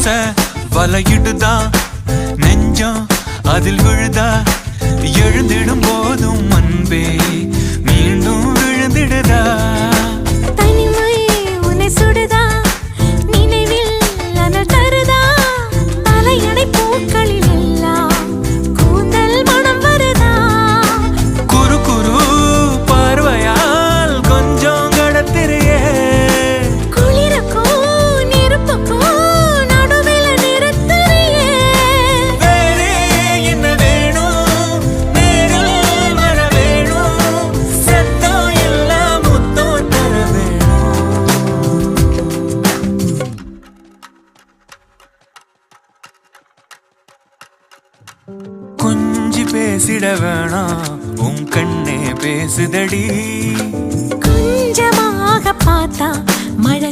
ஆசை வலையிடுதா நெஞ்சம் அதில் விழுதா எழுந்திடும் போதும் அன்பே மீண்டும் விழுந்திடுதா தனிமை உன்னை சுடுதா நினைவில் அனல் தருதா தலையணை பூக்களில் எல்லாம் கூந்தல் மனம் வருதா குறு குறு பார்வையால் கொஞ்சம் கடத்திரையே குளிருக்கும் நெருப்புக்கும் நடுவில் நிறுத்துறியே வேறே என்ன வேணும் நேரில் வர வேணும் சத்தம் எல்லாம் முத்தம் தர வேணும் கொஞ்சி பேசிட வேணாம் உன் கண்ணே பேசுதடி கொஞ்சமாக பார்த்தா மழை